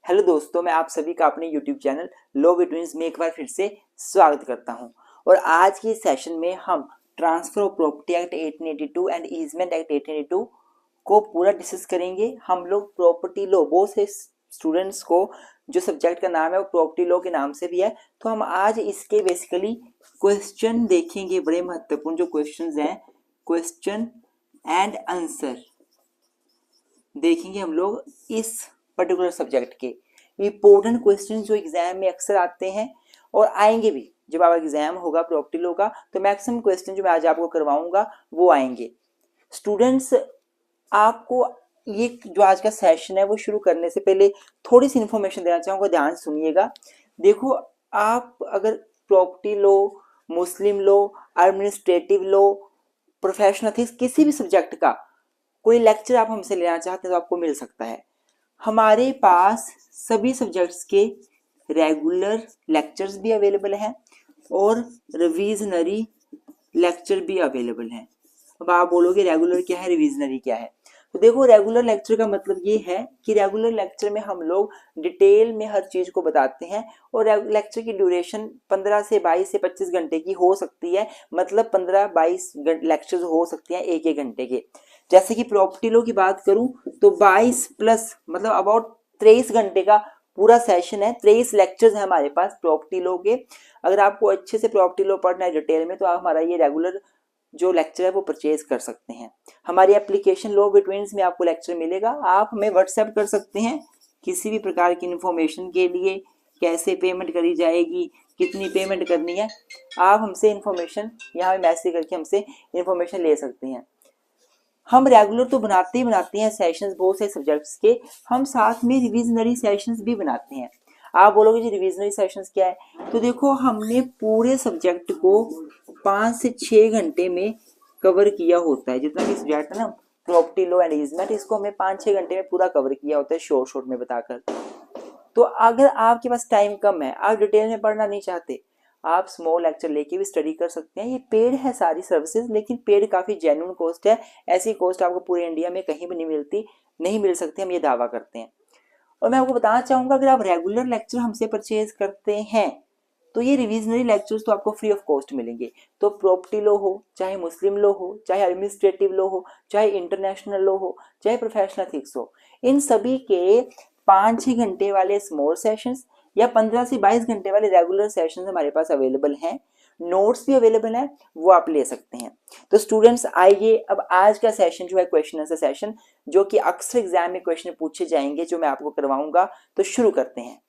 Hello दोस्तों, मैं आप सभी का अपने YouTube चैनल लो बिटवीन्स में एक बार फिर से स्वागत करता हूं। और आज की सेशन में हम transfer of property act 1882 and easement act 1882 को पूरा डिस्कस करेंगे। हम लोग प्रॉपर्टी लॉ, बहुत से स्टूडेंट्स को जो सब्जेक्ट का नाम है वो प्रॉपर्टी लॉ के नाम से भी है, तो हम आज इसके बेसिकली क्वेश्चन देखेंगे। बड़े महत्वपूर्ण जो क्वेश्चन हैं, क्वेश्चन एंड आंसर देखेंगे हम लोग इस पर्टिकुलर सब्जेक्ट के। इंपॉर्टेंट क्वेश्चन जो एग्जाम में अक्सर आते हैं और आएंगे भी। जब आपका एग्जाम होगा प्रॉपर्टी लॉ का तो मैक्सिमम क्वेश्चन जो मैं आज आपको करवाऊंगा वो आएंगे। स्टूडेंट्स, आपको ये जो आज का सेशन है वो शुरू करने से पहले थोड़ी सी इन्फॉर्मेशन देना चाहूँगा, ध्यान सुनिएगा। देखो, आप अगर प्रॉपर्टी लॉ, मुस्लिम law, administrative law, professional ethics, किसी भी सब्जेक्ट का कोई लेक्चर आप हमसे लेना चाहते हैं तो आपको मिल सकता है। हमारे पास सभी सब्जेक्ट्स के रेगुलर लेक्चर्स भी अवेलेबल हैं और रिविजनरी लेक्चर भी अवेलेबल हैं। अब आप बोलोगे रेगुलर क्या है, रिविजनरी क्या है? तो देखो, रेगुलर लेक्चर का मतलब ये है कि रेगुलर लेक्चर में हम लोग डिटेल में हर चीज को बताते हैं और लेक्चर की ड्यूरेशन 15 से 22 से 25 घंटे की हो सकती है। मतलब 15-22 लेक्चर्स हो सकते हैं एक एक घंटे के। जैसे कि प्रॉपर्टी लॉ की बात करूं तो 22 प्लस मतलब अबाउट 23 घंटे का पूरा सेशन है। 23 लेक्चर्स हैं हमारे पास प्रॉपर्टी लॉ के। अगर आपको अच्छे से प्रॉपर्टी लॉ पढ़ना है डिटेल में तो आप हमारा ये रेगुलर जो लेक्चर है वो परचेज कर सकते हैं। हमारी एप्लीकेशन लो बिटवीन्स में आपको लेक्चर मिलेगा। आप हमें व्हाट्सएप कर सकते हैं किसी भी प्रकार की इन्फॉर्मेशन के लिए। कैसे पेमेंट करी जाएगी, कितनी पेमेंट करनी है, आप हमसे इन्फॉर्मेशन यहाँ मैसेज करके हमसे इन्फॉर्मेशन ले सकते हैं। हम रेगुलर तो बनाते ही बनाते हैं सेशंस बहुत से सब्जेक्ट्स के, हम साथ में रिविजनरी सेशंस भी बनाते हैं। आप बोलोगे जी रिविजनरी सेशंस क्या है? तो देखो, हमने पूरे सब्जेक्ट को 5 से 6 घंटे में कवर किया होता है। जितना भी सब्जेक्ट है ना, प्रॉपर्टी लॉ एंड ईजमेंट, इसको हमने 5-6 घंटे में पूरा कवर किया होता है शॉर्ट शॉर्ट में बताकर। तो अगर आपके पास टाइम कम है, आप डिटेल में पढ़ना नहीं चाहते, आप स्मॉल लेक्चर लेके भी स्टडी कर सकते हैं। ये पेड है सारी सर्विसेज, लेकिन पेड काफ़ी जेन्युइन कॉस्ट है। ऐसी कॉस्ट आपको पूरे इंडिया में कहीं भी नहीं मिलती, नहीं मिल सकती, हम ये दावा करते हैं। और मैं आपको बताना चाहूँगा, अगर आप रेगुलर लेक्चर हमसे परचेज करते हैं तो ये रिविजनरी लेक्चर्स तो आपको फ्री ऑफ कॉस्ट मिलेंगे। तो प्रॉपर्टी लॉ हो, चाहे मुस्लिम लॉ हो, चाहे एडमिनिस्ट्रेटिव लॉ हो, चाहे इंटरनेशनल लॉ हो, चाहे प्रोफेशनल एथिक्स हो, इन सभी के 5-6 घंटे वाले स्मॉल सेशंस या 15 से 22 घंटे वाले रेगुलर सेशंस हमारे पास अवेलेबल हैं। नोट्स भी अवेलेबल हैं, वो आप ले सकते हैं। तो स्टूडेंट्स, आइए अब आज का सेशन जो है क्वेश्चन आंसर सेशन, जो कि अक्सर एग्जाम में क्वेश्चन पूछे जाएंगे, जो मैं आपको करवाऊंगा, तो शुरू करते हैं।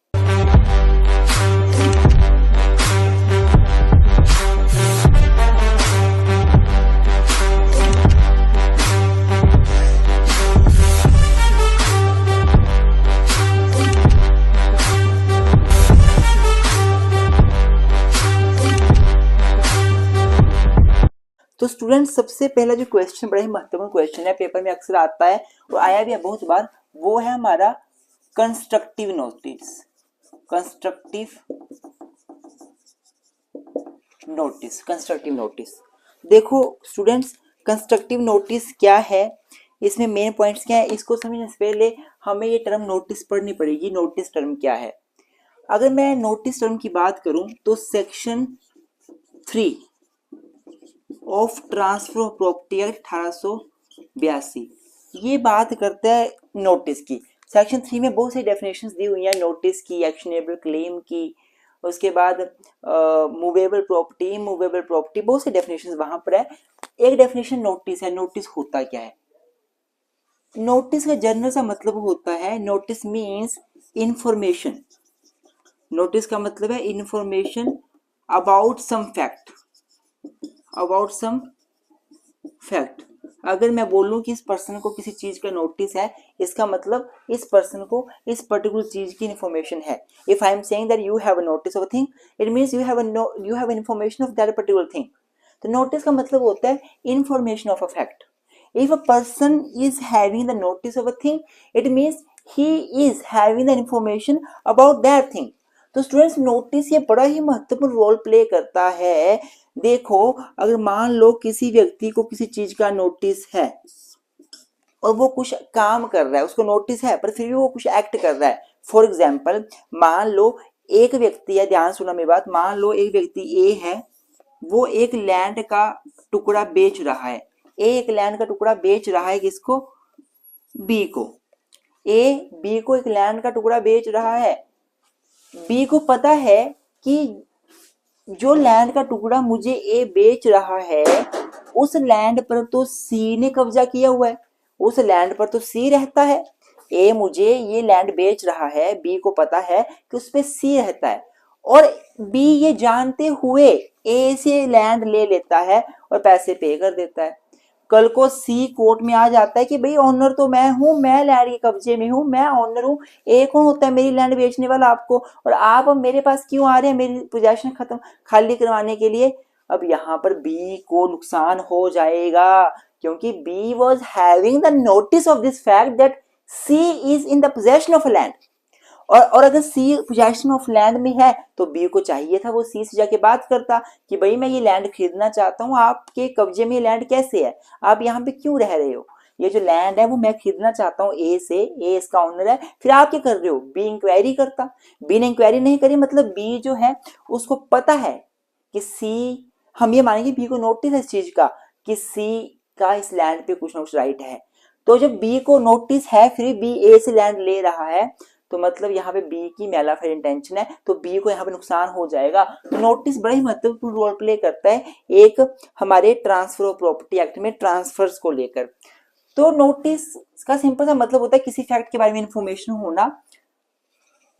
तो स्टूडेंट, सबसे पहला जो क्वेश्चन बड़ा ही महत्वपूर्ण क्वेश्चन है, पेपर में अक्सर आता है और आया भी है बहुत बार, वो है हमारा constructive notice. Constructive notice, constructive notice. देखो स्टूडेंट्स, कंस्ट्रक्टिव नोटिस क्या है, इसमें मेन पॉइंट्स क्या है, इसको समझने से पहले हमें ये टर्म नोटिस पढ़नी पड़ेगी। नोटिस टर्म क्या है? अगर मैं नोटिस टर्म की बात करूं तो section 3 of transfer of property act 1882 ये बात करता है नोटिस की। सेक्शन 3 में बहुत सी डेफिनेशंस दी हुई हैं नोटिस की, एक्शनेबल क्लेम की, उसके बाद मूवेबल प्रॉपर्टी, इमूवेबल प्रॉपर्टी, बहुत सी डेफिनेशंस वहां पर है। एक डेफिनेशन नोटिस है। नोटिस होता क्या है? नोटिस का जनरल सा मतलब होता है, नोटिस मीन्स इंफॉर्मेशन। नोटिस का मतलब है information about some fact, about some fact. अगर मैं बोलूं कि इस पर्सन को किसी चीज का नोटिस है, इसका मतलब इस पर्सन को इस पर्टिकुलर चीज की इंफॉर्मेशन है। If I am saying that you have a notice of a thing, it means you have information of that particular thing. तो नोटिस का मतलब होता है information of a fact. If a person is having the notice of a thing, it means he is having the information about that thing. तो students, notice ये बड़ा ही महत्वपूर्ण role play करता है। देखो, अगर मान लो किसी व्यक्ति को किसी चीज का नोटिस है और वो कुछ काम कर रहा है, उसको नोटिस है पर फिर भी वो कुछ एक्ट कर रहा है, फॉर एग्जाम्पल मान लो एक व्यक्ति है, ध्यान सुनो मेरी बात, मान लो एक व्यक्ति ए है, वो एक लैंड का टुकड़ा बेच रहा है। ए एक लैंड का टुकड़ा बेच रहा है किसको? बी को। ए बी को एक लैंड का टुकड़ा बेच रहा है। बी को पता है कि जो लैंड का टुकड़ा मुझे ए बेच रहा है उस लैंड पर तो सी ने कब्जा किया हुआ है, उस लैंड पर तो सी रहता है। ए मुझे ये लैंड बेच रहा है, बी को पता है कि उस पे सी रहता है, और बी ये जानते हुए ए से लैंड ले लेता है और पैसे पे कर देता है। कल को सी कोर्ट में आ जाता है कि भाई ऑनर तो मैं हूं, मैं लैंड के कब्जे में हूं, मैं ऑनर हूं। ए कौन होता है? मेरी लैंड बेचने वाला आपको, और आप अब मेरे पास क्यों आ रहे हैं मेरी पोजीशन खत्म खाली करवाने के लिए? अब यहाँ पर बी को नुकसान हो जाएगा, क्योंकि B was having the notice of this fact that C is in the possession of land, और अगर सी पोजेशन ऑफ लैंड में है तो बी को चाहिए था वो सी से जाके बात करता कि भाई मैं ये लैंड खरीदना चाहता हूँ, आपके कब्जे में ये लैंड कैसे है, आप यहाँ पे क्यों रह रहे हो, ये जो लैंड है वो मैं खरीदना चाहता हूँ ए से, ए इसका ओनर है। फिर आप क्या कर रहे हो? बी इंक्वायरी करता। बी ने इंक्वायरी नहीं करी, मतलब बी जो है उसको पता है कि सी, हम ये मानेंगे बी को नोटिस है इस चीज का कि सी का इस लैंड पे कुछ ना कुछ राइट है। तो जब बी को नोटिस है फिर बी ए से लैंड ले रहा है, तो मतलब यहाँ पे बी की मैलाफेयर इंटेंशन है, तो बी को यहाँ पे नुकसान हो जाएगा। तो नोटिस बड़ा ही महत्वपूर्ण रोल प्ले करता है एक हमारे ट्रांसफर ऑफ प्रॉपर्टी एक्ट में ट्रांसफर्स को लेकर। तो नोटिस का सिंपल सा मतलब होता है किसी फैक्ट के बारे में इंफॉर्मेशन होना।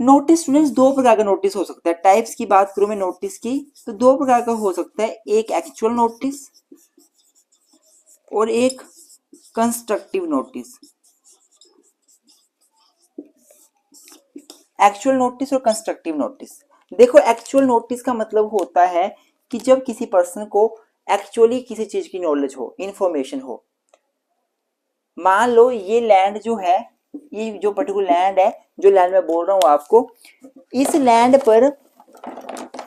नोटिस स्टूडेंट्स दो प्रकार का नोटिस हो सकता है। टाइप्स की बात करूं मैं नोटिस की, तो दो प्रकार का हो सकता है, एक एक्चुअल नोटिस और एक कंस्ट्रक्टिव नोटिस। एक्चुअल नोटिस और कंस्ट्रक्टिव नोटिस। देखो एक्चुअल नोटिस का मतलब होता है कि जब किसी पर्सन को एक्चुअली किसी चीज की नॉलेज हो, इंफॉर्मेशन हो। मान लो ये लैंड जो है, ये जो पर्टिकुलर लैंड है, जो लैंड मैं बोल रहा हूं आपको, इस लैंड पर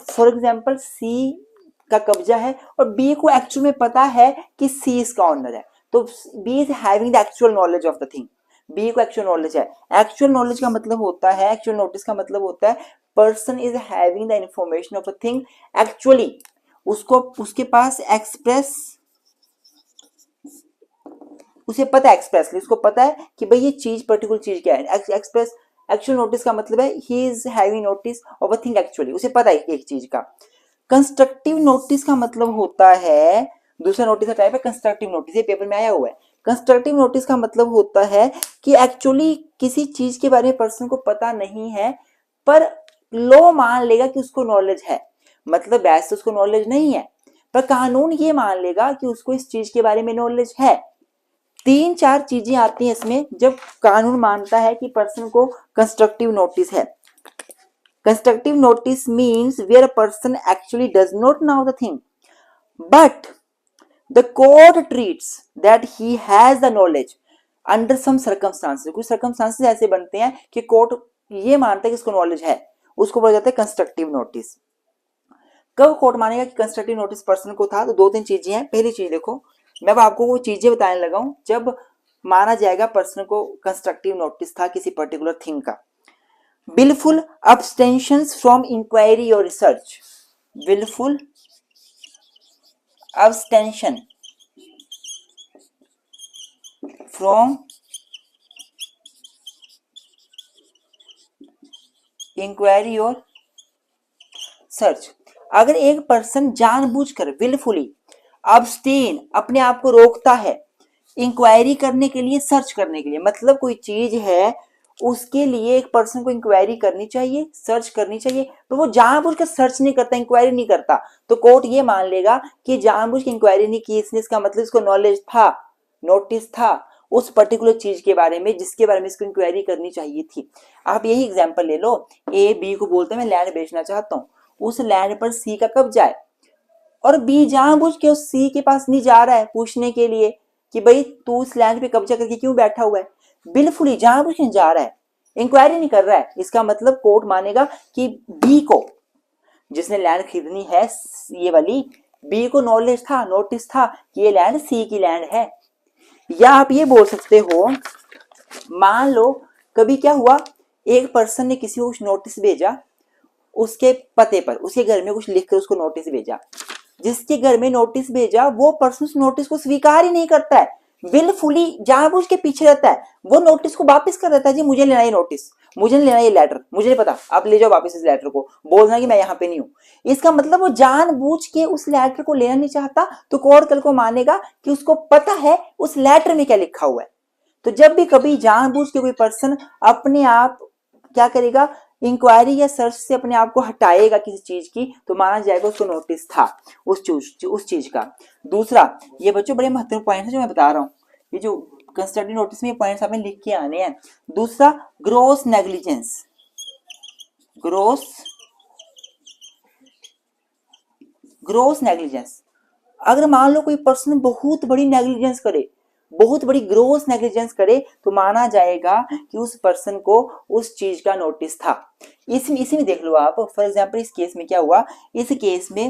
फॉर एग्जांपल सी का कब्जा है और बी को एक्चुअल में पता है कि सी इसका ऑनर है, तो B is having the actual knowledge of the thing. B को एक्चुअल नॉलेज है। एक्चुअल नॉलेज का मतलब होता है, एक्चुअल नोटिस का मतलब होता है person is having the information of a thing actually, उसको उसके पास एक्सप्रेस, उसे पता है एक्सप्रेसली, उसको पता है कि भाई ये चीज पर्टिकुलर चीज क्या है। एक्सप्रेस एक्चुअल नोटिस का मतलब है he is having notice of a thing actually, उसे पता है एक चीज का। कंस्ट्रक्टिव नोटिस का मतलब होता है, दूसरा नोटिस का टाइप है कंस्ट्रक्टिव नोटिस, ये पेपर में आया हुआ है। कंस्ट्रक्टिव नोटिस का मतलब होता है कि एक्चुअली किसी चीज के बारे में पर्सन को पता नहीं है, पर लॉ मान लेगा कि उसको नॉलेज है, मतलब वैसे उसको नॉलेज नहीं है, पर कानून ये मान लेगा कि उसको इस चीज के बारे में नॉलेज है। तीन चार चीजें आती हैं इसमें जब कानून मानता है कि पर्सन को कंस्ट्रक्टिव नोटिस है। Constructive notice means where a person actually does not know the thing, but the court treats that he has the knowledge under some circumstances. कुछ circumstances ऐसे बनते हैं कि कोर्ट ये मानता है कि इसको नॉलेज है, उसको बोला जाता है कंस्ट्रक्टिव नोटिस। कब कोर्ट मानेगा कि कंस्ट्रक्टिव नोटिस पर्सन को था? तो दो तीन चीजें हैं। पहली चीज देखो, मैं अब आपको वो चीजें बताने लगा हूं जब माना जाएगा पर्सन को कंस्ट्रक्टिव नोटिस था किसी पर्टिकुलर थिंग का। willful abstentions from inquiry or research, willful abstention from inquiry और सर्च। अगर एक पर्सन जानबूझकर विलफुली अब्सटेन, अपने आप को रोकता है इंक्वायरी करने के लिए, सर्च करने के लिए, मतलब कोई चीज है उसके लिए एक पर्सन को इंक्वायरी करनी चाहिए, सर्च करनी चाहिए, तो वो जानबूझकर सर्च नहीं करता, इंक्वायरी नहीं करता, तो कोर्ट ये मान लेगा कि जानबूझ के इंक्वायरी नहीं की इसने, इसका मतलब इसको नॉलेज था, नोटिस था उस पर्टिकुलर चीज के बारे में जिसके बारे में इसको इंक्वायरी करनी चाहिए थी। आप यही एग्जांपल ले लो, ए बी को बोलते हैं मैं लैंड बेचना चाहता हूँ, उस लैंड पर सी का कब्जा है, और बी जानबूझ के उस सी के पास नहीं जा रहा है पूछने के लिए कि भाई तू उस लैंड पे कब्जा करके क्यों बैठा हुआ है, बिल्कुल जानबूझ के जा रहा है, इंक्वायरी नहीं कर रहा है। इसका मतलब कोर्ट मानेगा कि बी को, जिसने लैंड खरीदनी है ये वाली, बी को नॉलेज था, नोटिस था कि ये लैंड सी की लैंड है। या आप ये बोल सकते हो, मान लो कभी क्या हुआ, एक पर्सन ने किसी को कुछ नोटिस भेजा, उसके पते पर, उसके घर में कुछ लिख कर उसको नोटिस भेजा, जिसके घर में नोटिस भेजा वो पर्सन उस नोटिस को स्वीकार ही नहीं करता है, विलफुली जानबूझ के पीछे रहता है, वो नोटिस को वापस कर देता है, जी मुझे लेना ये नोटिस, मुझे नहीं लेना ये लेटर, मुझे नहीं पता, आप ले जाओ वापस इस लेटर को, बोलना कि मैं यहाँ पे नहीं हूँ। इसका मतलब वो जानबूझ के उस लेटर को लेना नहीं चाहता, तो कोर्ट कल को मानेगा कि उसको पता है उस लेटर में क्या लिखा हुआ है। तो जब भी कभी जानबूझ के कोई पर्सन अपने आप क्या करेगा, इंक्वायरी या सर्च से अपने आप को हटाएगा किसी चीज की, तो माना जाएगा उसको नोटिस था उस चीज का। दूसरा, ये बच्चों बड़े महत्वपूर्ण पॉइंट है जो मैं बता रहा हूँ, ये जो कंस्ट्रक्टिव नोटिस में ये पॉइंट्स आपने लिख के आने हैं। दूसरा, ग्रोस नेग्लिजेंस, ग्रोस नेग्लिजेंस। अगर मान लो कोई पर्सन बहुत बड़ी नेग्लिजेंस करे, बहुत बड़ी ग्रोस नेग्लिजेंस करे, तो माना जाएगा कि उस पर्सन को उस चीज का नोटिस था। इसी में देख लो आप, फॉर एग्जांपल इस केस में क्या हुआ, इस केस में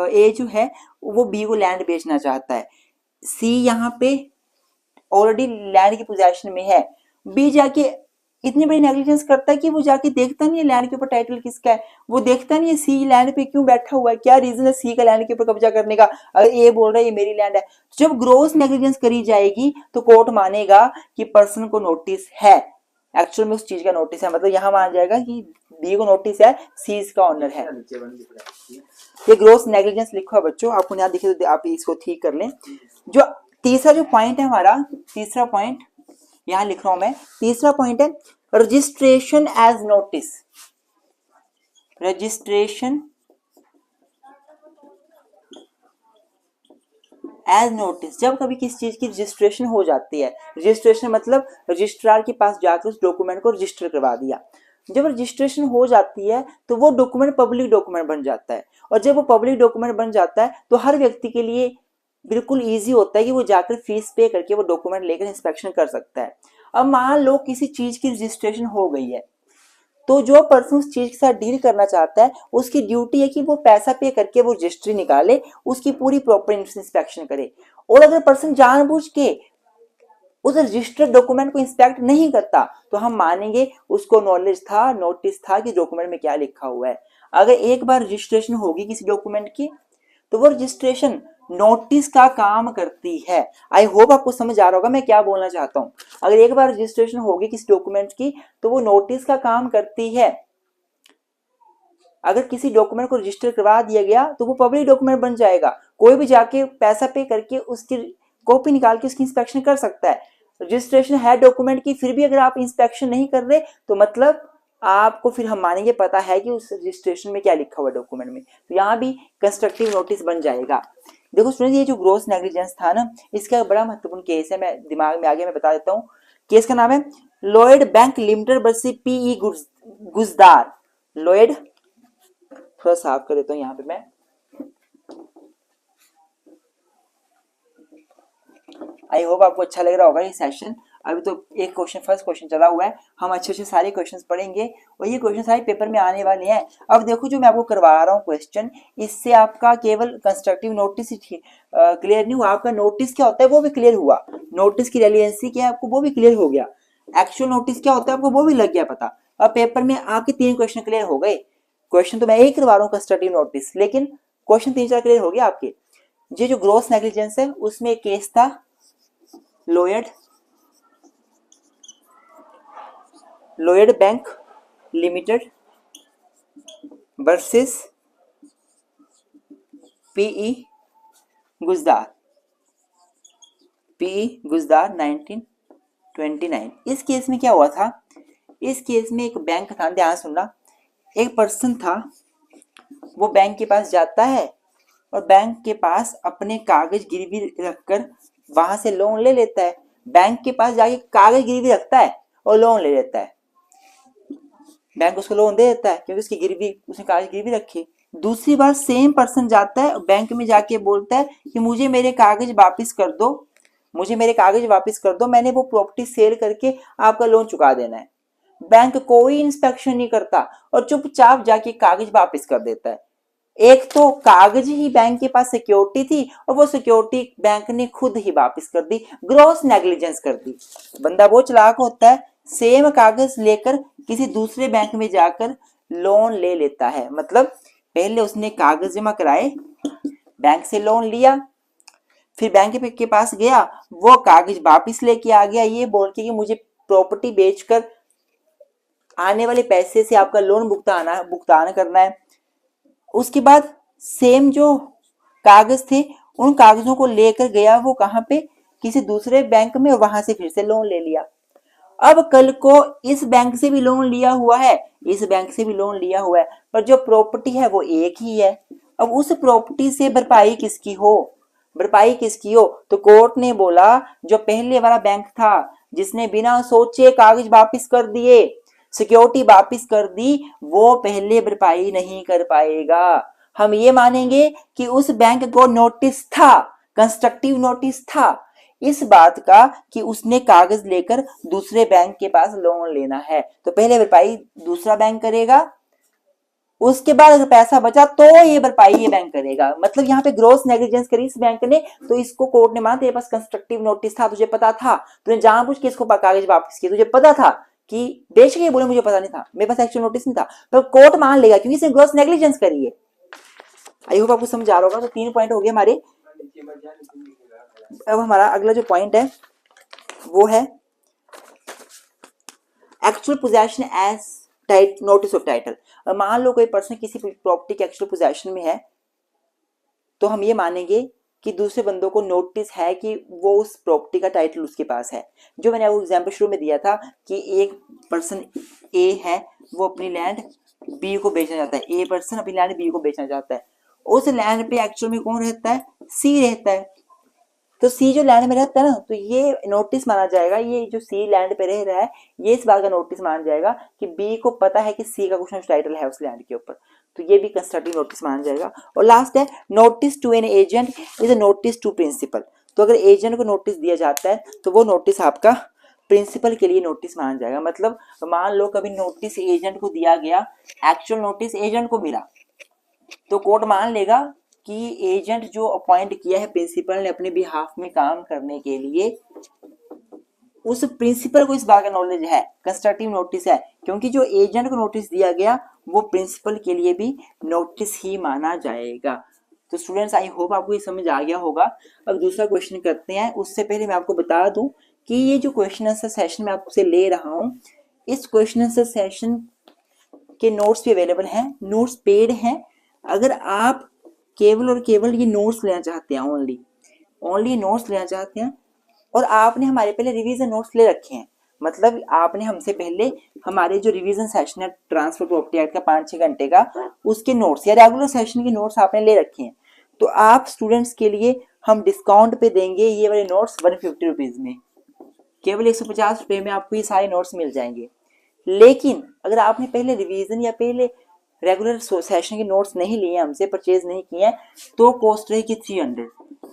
ए जो है वो बी को लैंड बेचना चाहता है, सी यहाँ पे ऑलरेडी लैंड की पोजेशन में है, बी जाके इतनी बड़ी नेग्लिजेंस करता है कि वो जाके देखता नहीं है लैंड के ऊपर टाइटल किसका है, वो देखता नहीं है सी लैंड पे क्यों बैठा हुआ है, क्या रीजन है सी का लैंड के ऊपर कब्जा करने का। अगर ए बोल रहा है ये मेरी लैंड है, तो जब ग्रोस नेग्लिजेंस करी जाएगी तो कोर्ट मानेगा कि पर्सन को नोटिस है, एक्चुअल में उस चीज का नोटिस है, मतलब यहां माना जाएगा कि बी को नोटिस है, सी इसका ऑनर है। ये ग्रोस नेग्लिजेंस लिखो है बच्चों, आपको यहाँ दिखे तो आप इसको ठीक कर लें। जो तीसरा जो पॉइंट है हमारा, तीसरा पॉइंट यहां लिख रहा हूं मैं, तीसरा पॉइंट है registration as notice. Registration as notice, जब कभी किसी चीज की रजिस्ट्रेशन हो जाती है, रजिस्ट्रेशन मतलब रजिस्ट्रार के पास जाकर उस डॉक्यूमेंट को रजिस्टर करवा दिया, जब रजिस्ट्रेशन हो जाती है तो वो डॉक्यूमेंट पब्लिक डॉक्यूमेंट बन जाता है, और जब वो पब्लिक डॉक्यूमेंट बन जाता है तो हर व्यक्ति के लिए बिल्कुल इजी होता है कि वो जाकर फीस पे करके वो डॉक्यूमेंट लेकर इंस्पेक्शन कर सकता है। अब मान लो किसी चीज की रजिस्ट्रेशन हो गई है, तो जो पर्सन उस चीज के साथ डील करना चाहता है उसकी ड्यूटी है कि वो पैसा पे करके वो रजिस्ट्री निकाले, उसकी पूरी प्रॉपर इंस्पेक्शन करे। और अगर पर्सन जानबूझ के उस रजिस्टर्ड डॉक्यूमेंट को इंस्पेक्ट नहीं करता तो हम मानेंगे उसको नॉलेज था, नोटिस था कि डॉक्यूमेंट में क्या लिखा हुआ है। अगर एक बार रजिस्ट्रेशन होगी किसी डॉक्यूमेंट की तो वो रजिस्ट्रेशन नोटिस का काम करती है। आई होप आपको समझ आ रहा होगा मैं क्या बोलना चाहता हूं। अगर एक बार रजिस्ट्रेशन होगी किसी डॉक्यूमेंट की तो वो नोटिस का काम करती है। अगर किसी डॉक्यूमेंट को रजिस्टर करवा दिया गया तो वो पब्लिक डॉक्यूमेंट बन जाएगा, कोई भी जाके पैसा पे करके उसकी कॉपी निकाल के उसकी इंस्पेक्शन कर सकता है। रजिस्ट्रेशन है डॉक्यूमेंट की, फिर भी अगर आप इंस्पेक्शन नहीं कर रहे तो मतलब आपको फिर हम मानेंगे पता है कि उस रजिस्ट्रेशन में क्या लिखा हुआ है डॉक्यूमेंट में, तो यहाँ भी कंस्ट्रक्टिव नोटिस बन जाएगा। देखो स्टूडेंट, ये जो ग्रोस नेग्लिजेंस था ना, इसका बड़ा महत्वपूर्ण केस है, मैं दिमाग में आगे मैं बता देता हूँ। केस का नाम है Lloyd bank limited versus PE Gujdar. Lloyd, थोड़ा साफ कर देता हूँ यहाँ पे मैं, आई होप आपको अच्छा लग रहा होगा ये सेशन। अभी तो एक क्वेश्चन, फर्स्ट क्वेश्चन चला हुआ है, हम अच्छे अच्छे सारे क्वेश्चंस पढ़ेंगे और ये क्वेश्चन सारे पेपर में आने वाले हैं। अब देखो जो मैं आपको करवा रहा हूँ क्वेश्चन, इससे आपका केवल कंस्ट्रक्टिव नोटिस ही क्लियर नहीं हुआ, आपका नोटिस क्या होता है वो भी क्लियर हुआ, नोटिस की रेलिवेंसी क्या है आपको वो भी क्लियर हो गया, एक्चुअल नोटिस क्या होता है आपको वो भी लग गया पता। अब पेपर में आपके 3 क्वेश्चन क्लियर हो गए। क्वेश्चन तो मैं यही करवा रहा हूँ कंस्ट्रक्टिव नोटिस, लेकिन क्वेश्चन 3-4 क्लियर हो गया आपके। ये जो ग्रोस नेग्लिजेंस है उसमें एक केस था Lloyd bank limited versus PE Gujdar 1929। इस केस में क्या हुआ था, इस केस में एक बैंक था, ध्यान सुनना, एक पर्सन था, वो बैंक के पास जाता है और बैंक के पास अपने कागज गिरवी रखकर वहां से लोन ले लेता है। बैंक के पास जाके कागज गिरवी रखता है और लोन ले लेता है, बैंक उसको लोन दे देता है क्योंकि उसकी गिरवी, उसने कागज गिरवी रखी। दूसरी बार सेम पर्सन जाता है बैंक में जाके बोलता है कि मुझे मेरे कागज वापस कर दो, मुझे मेरे कागज वापस कर दो, मैंने वो प्रॉपर्टी सेल करके आपका लोन चुका देना है। बैंक कोई इंस्पेक्शन नहीं करता और चुपचाप जाके कागज वापस कर देता है। एक तो कागज ही बैंक के पास सिक्योरिटी थी और वो सिक्योरिटी बैंक ने खुद ही वापस कर दी, ग्रॉस नेग्लिजेंस कर दी। बंदा वो चालाक होता है, सेम कागज लेकर किसी दूसरे बैंक में जाकर लोन ले लेता है। मतलब पहले उसने कागज जमा कराए, बैंक से लोन लिया, फिर बैंक के पास गया, वो कागज वापस लेके आ गया ये बोल के कि मुझे प्रॉपर्टी बेचकर आने वाले पैसे से आपका लोन भुगतान करना है। उसके बाद सेम जो कागज थे उन कागजों को लेकर गया वो कहां पे, किसी दूसरे बैंक में, और वहां से फिर से लोन ले लिया। अब कल को इस बैंक से भी लोन लिया हुआ है, इस बैंक से भी लोन लिया हुआ है, पर जो प्रॉपर्टी है वो एक ही है। अब उस प्रॉपर्टी से भरपाई किसकी हो, भरपाई किसकी हो? तो कोर्ट ने बोला जो पहले वाला बैंक था जिसने बिना सोचे कागज वापस कर दिए, सिक्योरिटी वापस कर दी, वो पहले भरपाई नहीं कर पाएगा। हम ये मानेंगे कि उस बैंक को नोटिस था, कंस्ट्रक्टिव नोटिस था इस बात का कि उसने कागज लेकर दूसरे बैंक के पास लोन लेना है, तो पहले भरपाई दूसरा बैंक करेगा, उसके बाद अगर पैसा बचा तो ये भरपाई ये बैंक करेगा। मतलब यहाँ पे ग्रॉस नेग्लिजेंस करी इस बैंक ने, तो इसको कोर्ट ने माना तेरे पास कंस्ट्रक्टिव नोटिस था, तुझे पता था, तूने जानबूझ के इसको कागज वापस किया, तुझे पता था कि बेच के बोले मुझे पता नहीं था, मेरे पास एक्चुअल नोटिस नहीं था, तो कोर्ट मान लेगा क्योंकि इसने ग्रॉस नेग्लिजेंस करी है। आई होप आपको समझ आ रहा होगा। तो 3 पॉइंट हो गए हमारे। अब हमारा अगला जो पॉइंट है वो है actual possession as notice of title. मान लो कोई पर्सन किसी प्रॉपर्टी के एक्चुअल पोजेशन में है, तो हम ये मानेंगे कि दूसरे बंदों को नोटिस है कि वो उस प्रॉपर्टी का टाइटल उसके पास है। जो मैंने वो एग्जांपल शुरू में दिया था कि एक पर्सन ए है, वो अपनी लैंड बी को बेचना चाहता है, ए पर्सन अपनी लैंड बी को बेचना चाहता है, उस लैंड पे एक्चुअल में कौन रहता है, सी रहता है। तो सी जो लैंड में रहता है ना, तो ये नोटिस माना जाएगा, ये जो सी लैंड पे रह रहा है ये इस बात का नोटिस माना जाएगा कि बी को पता है कि सी का कुछ ना कुछ टाइटल है उस लैंड के ऊपर, तो ये भी कंस्ट्रक्टिव नोटिस माना जाएगा। और लास्ट है notice to an agent is a notice to principal. तो अगर एजेंट को नोटिस दिया जाता है तो वो नोटिस आपका प्रिंसिपल के लिए नोटिस माना जाएगा। मतलब मान लो कभी नोटिस एजेंट को दिया गया, एक्चुअल नोटिस एजेंट को मिला, तो कोर्ट मान लेगा कि एजेंट जो अपॉइंट किया है प्रिंसिपल ने अपने बिहाफ में काम करने के लिए, उस प्रिंसिपल को इस बात का नॉलेज है, कंस्ट्रक्टिव नोटिस है, क्योंकि जो एजेंट को नोटिस दिया गया वो प्रिंसिपल के लिए भी नोटिस ही माना जाएगा। तो स्टूडेंट्स आई होप आपको ये समझ आ गया होगा। अब दूसरा क्वेश्चन करते हैं, उससे पहले मैं आपको बता दूं कि ये जो क्वेश्चन आंसर सेशन मैं आपसे ले रहा हूं, इस क्वेश्चन आंसर सेशन के नोट्स भी अवेलेबल हैं, नोट्स पेड हैं। अगर आप केवल और केवल ये नोट्स लेना चाहते हैं, ओनली नोट्स लेना चाहते हैं, और आपने हमारे पहले रिवीजन नोट्स ले रखे हैं, मतलब आपने हमसे पहले हमारे जो रिवीजन सेशन है ट्रांसफर प्रॉपर्टी एक्ट का 5-6 घंटे का, उसके नोट्स या रेगुलर सेशन के नोट्स आपने ले रखे हैं, तो आप स्टूडेंट्स के लिए हम डिस्काउंट पे देंगे ये वाले नोट्स 150 रुपीज में, केवल 150 रुपये में आपको ये सारे नोट्स मिल जाएंगे। लेकिन अगर आपने पहले रिवीजन या पहले रेगुलर सेशन के नोट्स नहीं लिए, हमसे परचेज नहीं किए हैं, तो कॉस्ट रहेगी 300।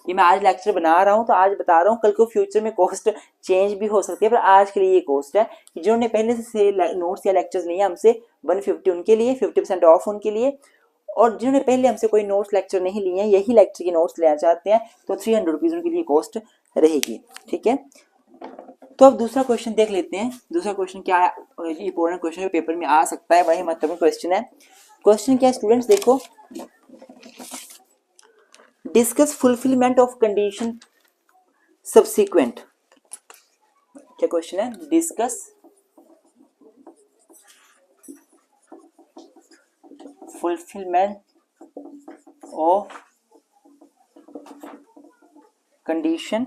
ये मैं आज लेक्चर बना रहा हूँ तो आज बता रहा हूँ, कल को फ्यूचर में कॉस्ट चेंज भी हो सकती है, पर आज के लिए ये कॉस्ट है कि जिन्होंने पहले से नोट्स या लेक्चर्स लिए हमसे 150 उनके लिए, 50% ऑफ उनके लिए, और जिन्होंने पहले हमसे कोई नोट्स लेक्चर नहीं लिए हैं, यही लेक्चर के नोट्स लेना चाहते हैं, तो 300 रुपीज उनके लिए कॉस्ट रहेगी। ठीक है, तो अब दूसरा क्वेश्चन देख लेते हैं। दूसरा क्वेश्चन क्या है, इंपॉर्टेंट क्वेश्चन पेपर में आ सकता है, बड़ा ही महत्वपूर्ण क्वेश्चन है। क्वेश्चन क्या है स्टूडेंट्स, देखो, discuss fulfilment of condition subsequent. क्या क्वेश्चन है, discuss fulfilment of condition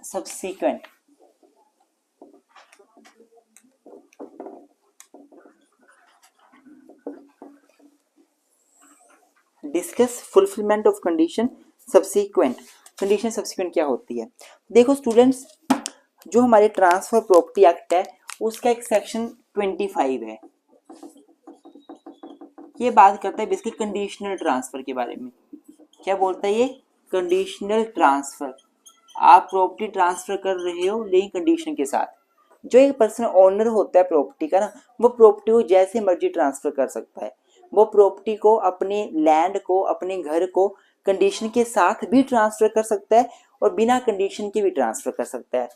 subsequent। Discuss fulfilment of condition subsequent. Condition subsequent क्या होती है? देखो स्टूडेंट्स, जो हमारे ट्रांसफर प्रॉपर्टी एक्ट है उसका एक सेक्शन 25 है, ये बात करता है बेसिकली कंडीशनल ट्रांसफर के बारे में। क्या बोलता है ये? Conditional transfer. आप प्रॉपर्टी ट्रांसफर कर रहे हो लेकिन कंडीशन के साथ, जो एक पर्सन ओनर होता है प्रॉपर्टी का ना, वो प्रॉपर्टी को जैसे मर्जी ट्रांसफर कर सकता है। वो प्रॉपर्टी को, अपने लैंड को, अपने घर को कंडीशन के साथ भी ट्रांसफर कर सकता है और बिना कंडीशन के भी ट्रांसफर कर सकता है।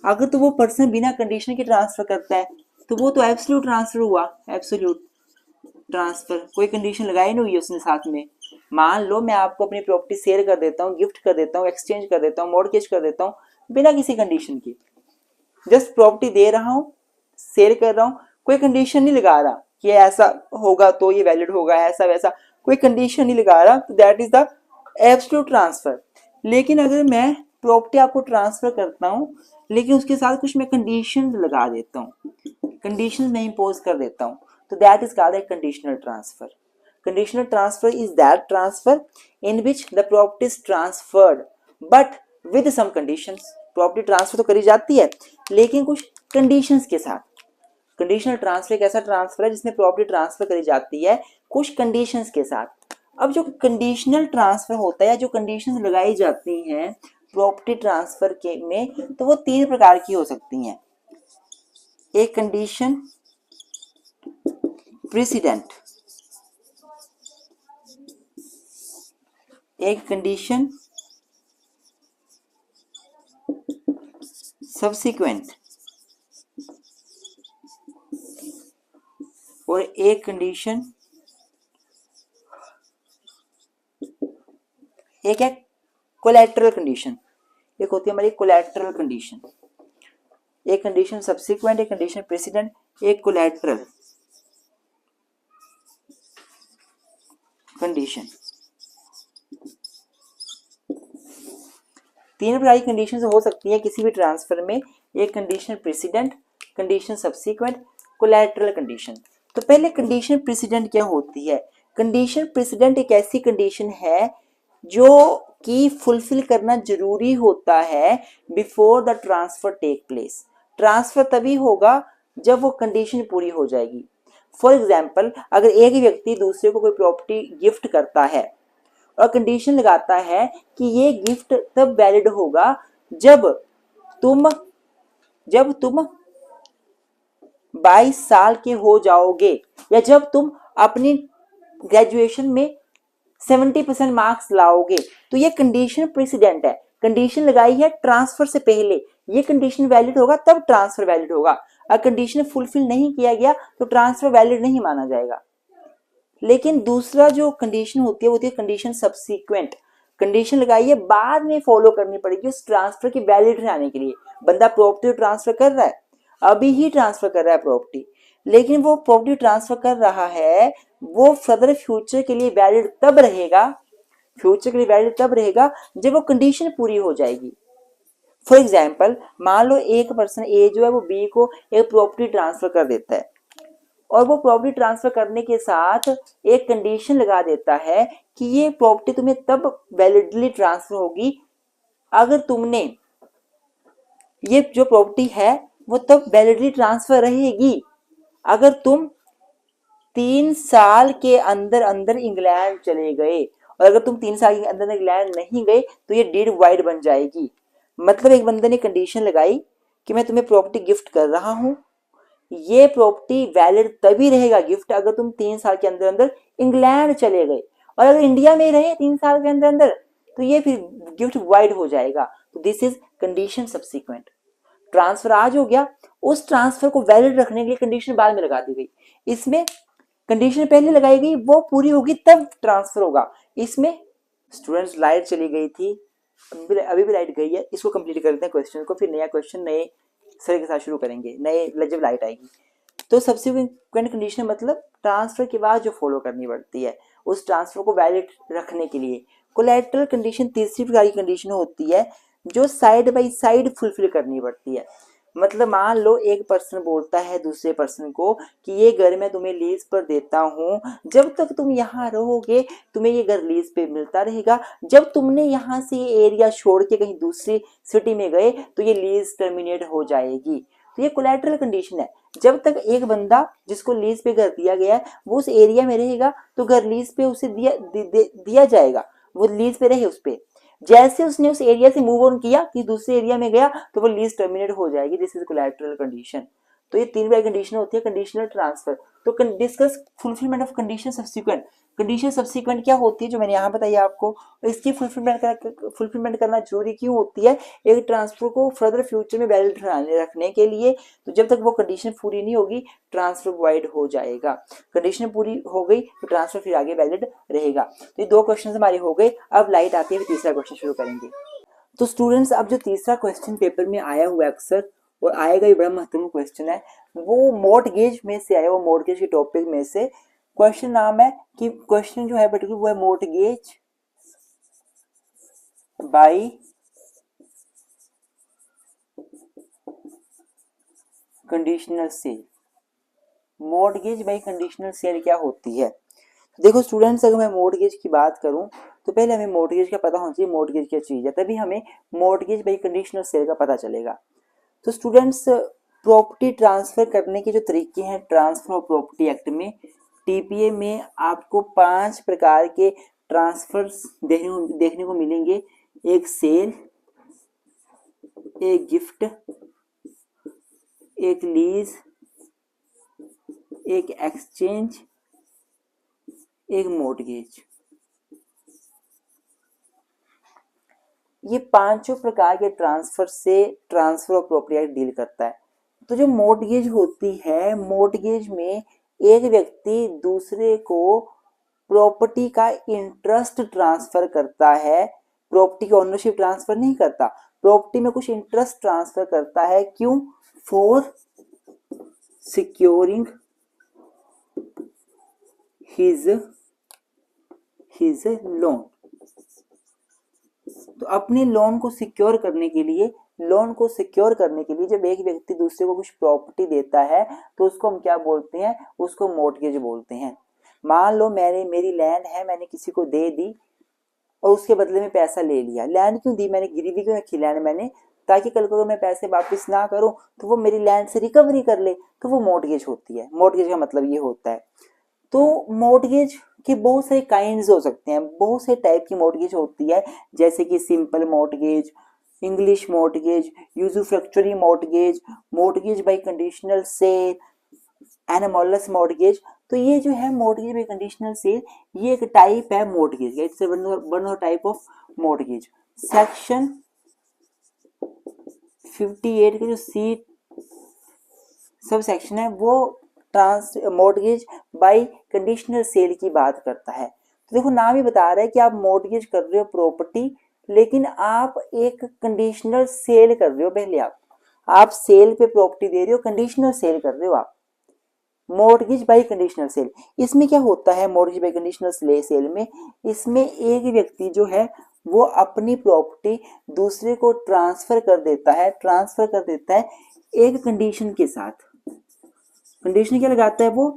अगर तो वो पर्सन बिना कंडीशन के ट्रांसफर करता है तो वो तो एब्सोल्यूट ट्रांसफर हुआ, एब्सोल्यूट ट्रांसफर, कोई कंडीशन लगाई नहीं हुई उसने साथ में। मान लो मैं आपको अपनी प्रॉपर्टी शेयर कर देता हूँ, गिफ्ट कर देता हूँ, एक्सचेंज कर देता हूँ, मॉर्गेज कर देता हूँ, बिना किसी कंडीशन की, जस्ट प्रॉपर्टी दे रहा हूँ, शेयर कर रहा हूँ, कोई कंडीशन नहीं लगा रहा कि ऐसा होगा तो ये वैलिड होगा, ऐसा वैसा, कोई कंडीशन नहीं लगा रहा, तो that is the absolute transfer. लेकिन अगर मैं प्रॉपर्टी आपको ट्रांसफर करता हूँ लेकिन उसके साथ कुछ मैं कंडीशन लगा देता हूँ, कंडीशन में इम्पोज कर देता हूँ, तो that is called a conditional transfer. Conditional transfer is that transfer in which the property is transferred but with some conditions. Property transfer तो करी जाती है लेकिन कुछ कंडीशंस के साथ। कंडीशनल ट्रांसफर एक ऐसा ट्रांसफर है जिसमें प्रॉपर्टी ट्रांसफर करी जाती है कुछ कंडीशंस के साथ। अब जो कंडीशनल ट्रांसफर होता है, जो कंडीशंस लगाई जाती हैं प्रॉपर्टी ट्रांसफर के में, तो वो 3 प्रकार की हो सकती हैं। एक कंडीशन प्रेसिडेंट, एक कंडीशन सब्सिक्वेंट और एक कंडीशन, एक है कोलैटरल कंडीशन। एक होती है हमारी कोलैटरल कंडीशन, एक कंडीशन सब्सिक्वेंट, एक कंडीशन प्रेसिडेंट, एक कोलैटरल कंडीशन। 3 प्रकार की कंडीशन हो सकती है किसी भी ट्रांसफर में, एक condition president, condition subsequent, collateral condition. तो पहले कंडीशन प्रेसिडेंट क्या होती है? कंडीशन प्रेसिडेंट एक ऐसी कंडीशन है जो कि फुलफिल करना जरूरी होता है before the transfer take place. Transfer तभी होगा जब वो कंडीशन पूरी हो जाएगी। फॉर एग्जाम्पल, अगर एक व्यक्ति दूसरे को कोई प्रॉपर्टी गिफ्ट करता है और कंडीशन लगाता है कि ये गिफ्ट तब वैलिड होगा जब तुम 22 साल के हो जाओगे या जब तुम अपनी ग्रेजुएशन में 70% मार्क्स लाओगे, तो ये कंडीशन प्रेसिडेंट है। कंडीशन लगाई है ट्रांसफर से पहले, ये कंडीशन वैलिड होगा तब ट्रांसफर वैलिड होगा। अगर कंडीशन फुलफिल नहीं किया गया तो ट्रांसफर वैलिड नहीं माना जाएगा। लेकिन दूसरा जो कंडीशन होती है वो होती है कंडीशन सब्सिक्वेंट। कंडीशन लगाई है बाद में फॉलो करनी पड़ेगी उस ट्रांसफर की वैलिड रहने के लिए। बंदा प्रॉपर्टी ट्रांसफर कर रहा है, अभी ही ट्रांसफर कर रहा है प्रॉपर्टी, लेकिन वो प्रॉपर्टी ट्रांसफर कर रहा है वो फर्दर फ्यूचर के लिए वैलिड तब रहेगा, फ्यूचर के लिए वैलिड तब रहेगा जब वो कंडीशन पूरी हो जाएगी। फॉर एग्जाम्पल, मान लो एक पर्सन ए जो है वो बी को एक प्रॉपर्टी ट्रांसफर कर देता है और वो प्रॉपर्टी ट्रांसफर करने के साथ एक कंडीशन लगा देता है कि ये प्रॉपर्टी तुम्हें तब वैलिडली ट्रांसफर होगी अगर तुमने, ये जो प्रॉपर्टी है वो तब वैलिडली ट्रांसफर रहेगी अगर तुम 3 साल के अंदर अंदर इंग्लैंड चले गए, और अगर तुम 3 साल के अंदर इंग्लैंड नहीं गए तो ये डीड वाइड बन जाएगी। मतलब एक बंदे ने कंडीशन लगाई कि मैं तुम्हें प्रॉपर्टी गिफ्ट कर रहा हूं, ये प्रॉपर्टी वैलिड तभी रहेगा गिफ्ट अगर तुम 3 साल के अंदर अंदर इंग्लैंड चले गए, और अगर इंडिया में रहे 3 साल के अंदर अंदर तो ये फिर गिफ्ट वाइड हो जाएगा। तो this is condition subsequent. Transfer आज हो गया, उस ट्रांसफर को वैलिड रखने के लिए कंडीशन बाद में लगा दी गई। इसमें कंडीशन पहले लगाई गई, वो पूरी होगी तब ट्रांसफर होगा। इसमें स्टूडेंट्स लाइट चली गई थी, अभी भी लाइट गई है, इसको कंप्लीट करते हैं क्वेश्चन को, फिर नया क्वेश्चन नए सर के साथ शुरू करेंगे, नए जब लाइट आएगी। तो सब्सिक्वेंट कंडीशन मतलब ट्रांसफर के बाद जो फॉलो करनी पड़ती है उस ट्रांसफर को वैलिड रखने के लिए। कोलैटरल कंडीशन तीसरी प्रकार की कंडीशन होती है जो साइड बाय साइड फुलफिल करनी पड़ती है। मतलब मान लो एक पर्सन बोलता है दूसरे पर्सन को कि ये घर मैं तुम्हें लीज पर देता हूँ, जब तक तुम यहाँ रहोगे तुम्हें ये घर लीज पे मिलता रहेगा, जब तुमने यहाँ से ये एरिया छोड़ के कहीं दूसरी सिटी में गए तो ये लीज टर्मिनेट हो जाएगी। तो ये कोलैटरल कंडीशन है। जब तक एक बंदा जिसको लीज पे घर दिया गया है वो उस एरिया में रहेगा तो घर लीज पे उसे दिया जाएगा, वो लीज पे रहे उस पे। जैसे उसने उस एरिया से मूव ऑन किया कि दूसरे एरिया में गया तो वो लीज टर्मिनेट हो जाएगी। This is collateral condition. तो ये 3 बार कंडीशन होती है कंडीशनल ट्रांसफर। तो discuss fulfilment of condition subsequent. Condition subsequent क्या होती है जो मैंने यहाँ बताई आपको, और इसकी फुलफिलमेंट करना जरूरी क्यों होती है एक ट्रांसफर को फर्दर फ्यूचर में वैलिड रखने के लिए। तो जब तक वो कंडीशन पूरी नहीं होगी ट्रांसफर वॉइड हो जाएगा। कंडीशन पूरी हो गई तो ट्रांसफर फिर आगे वैलिड रहेगा। तो ये 2 क्वेश्चन हमारे हो गए। अब लाइट आती है, तीसरा क्वेश्चन शुरू करेंगे। तो स्टूडेंट्स अब जो तीसरा क्वेश्चन पेपर में आया हुआ अक्सर और आएगा, ये बड़ा महत्वपूर्ण क्वेश्चन है, वो मॉर्टगेज में से आया। वो मॉर्टगेज के टॉपिक में से क्वेश्चन नाम है कि क्वेश्चन जो है पर्टिकुलर वो है mortgage by conditional cell. Mortgage by conditional cell क्या होती है? देखो स्टूडेंट्स, अगर मैं मॉर्टगेज की बात करूं तो पहले हमें मॉर्टगेज का पता होना चाहिए मॉर्टगेज क्या चीज है, तभी हमें मॉर्टगेज बाय कंडीशनल सेल का पता चलेगा। तो स्टूडेंट्स, प्रॉपर्टी ट्रांसफर करने के जो तरीके हैं ट्रांसफर ऑफ प्रॉपर्टी एक्ट में, टीपीए में आपको 5 प्रकार के ट्रांसफर्स देखने को मिलेंगे। एक सेल, एक गिफ्ट, एक लीज, एक एक्सचेंज, एक मॉर्टगेज। ये 5 प्रकार के ट्रांसफर से transfer of property act deal करता है। तो जो मॉर्टगेज होती है, मॉर्टगेज में एक व्यक्ति दूसरे को प्रॉपर्टी का इंटरेस्ट ट्रांसफर करता है, प्रॉपर्टी की ओनरशिप ट्रांसफर नहीं करता, प्रॉपर्टी में कुछ इंटरेस्ट ट्रांसफर करता है। क्यों? For securing his loan. तो अपने लोन को सिक्योर करने के लिए, जब एक व्यक्ति दूसरे को कुछ प्रॉपर्टी देता है तो उसको हम क्या बोलते हैं? उसको मॉर्टगेज बोलते हैं। मान लो मेरी लैंड है, मैंने किसी को दे दी और उसके बदले में पैसा ले लिया। लैंड क्यों दी मैंने? गिरवी क्यों रखी लैंड मैंने? ताकि कल को मैं पैसे वापस ना करूं तो वो मेरी लैंड से रिकवरी कर ले, तो वो मॉर्टगेज होती है। मॉर्टगेज का मतलब ये होता है। तो मॉर्टगेज के बहुत सारे काइंड्स हो सकते हैं, बहुत से टाइप की मॉर्टगेज होती है, जैसे कि simple mortgage, English mortgage, usufructuary mortgage, mortgage by conditional sale, anomalous mortgage. तो ये जो है मॉर्टगेज बाय कंडीशनल सेल, ये एक टाइप है mortgage, it's one of type of mortgage. Section 58 का जो सी सब सेक्शन है वो मॉर्टगेज बाय कंडीशनल सेल की बात करता है। तो देखो नाम ही बता रहा है कि आप मॉर्टगेज कर रहे हो प्रॉपर्टी, लेकिन आप एक कंडीशनल सेल कर रहे हो। पहले आप सेल पे प्रॉपर्टी दे रहे हो, कंडीशनल सेल कर रहे हो आप, मॉर्टगेज बाय कंडीशनल सेल। इसमें क्या होता है मॉर्टगेज बाय कंडीशनल सेल में? इसमें एक व्यक्ति जो है वो अपनी प्रॉपर्टी दूसरे को ट्रांसफर कर देता है एक कंडीशन के साथ। कंडीशन क्या लगाता है वो?